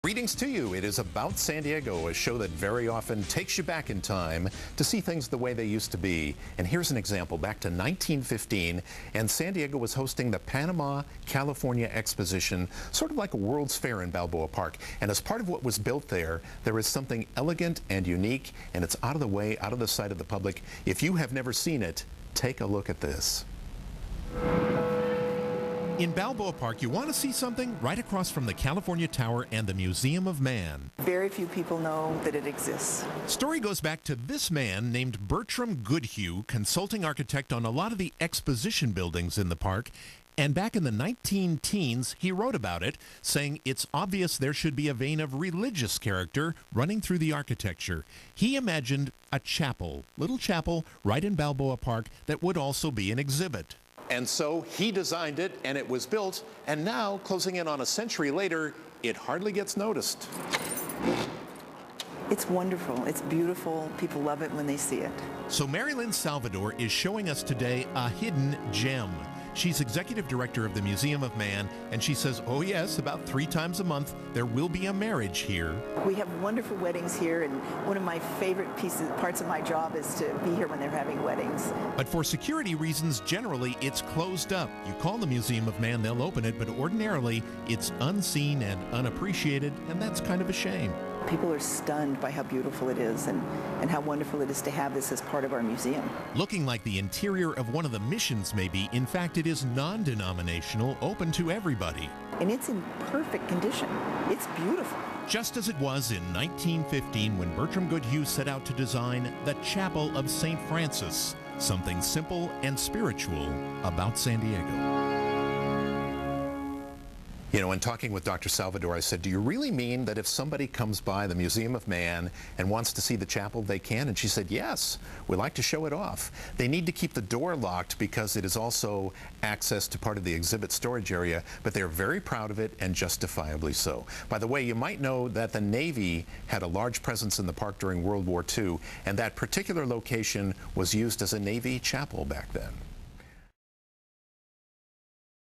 Greetings to you. It is About San Diego, a show that very often takes you back in time to see things the way they used to be. And here's an example, back to 1915, and San Diego was hosting the Panama-California Exposition, sort of like a World's Fair in Balboa Park. And as part of what was built there is something elegant and unique, and it's out of the way, out of the sight of the public. If you have never seen it, take a look at this. In Balboa Park, you want to see something right across from the California Tower and the Museum of Man. Very few people know that it exists. Story goes back to this man named Bertram Goodhue, consulting architect on a lot of the exposition buildings in the park. And back in the 19-teens, he wrote about it, saying it's obvious there should be a vein of religious character running through the architecture. He imagined a chapel, little chapel, right in Balboa Park that would also be an exhibit. And so he designed it, and it was built, and now, closing in on a century later, it hardly gets noticed. It's wonderful. It's beautiful. People love it when they see it. So Marilyn Salvador is showing us today a hidden gem. She's executive director of the Museum of Man, and she says, oh yes, about 3 times a month, there will be a marriage here. We have wonderful weddings here, and one of my favorite parts of my job is to be here when they're having weddings. But for security reasons, generally, it's closed up. You call the Museum of Man, they'll open it, but ordinarily, it's unseen and unappreciated, and that's kind of a shame. People are stunned by how beautiful it is and how wonderful it is to have this as part of our museum. Looking like the interior of one of the missions, maybe. In fact, it is non-denominational, open to everybody. And it's in perfect condition. It's beautiful. Just as it was in 1915 when Bertram Goodhue set out to design the Chapel of St. Francis, something simple and spiritual about San Diego. You know, in talking with Dr. Salvador, I said, do you really mean that if somebody comes by the Museum of Man and wants to see the chapel, they can? And she said, yes, we like to show it off. They need to keep the door locked because it is also access to part of the exhibit storage area, but they're very proud of it, and justifiably so. By the way, you might know that the Navy had a large presence in the park during World War II, and that particular location was used as a Navy chapel back then.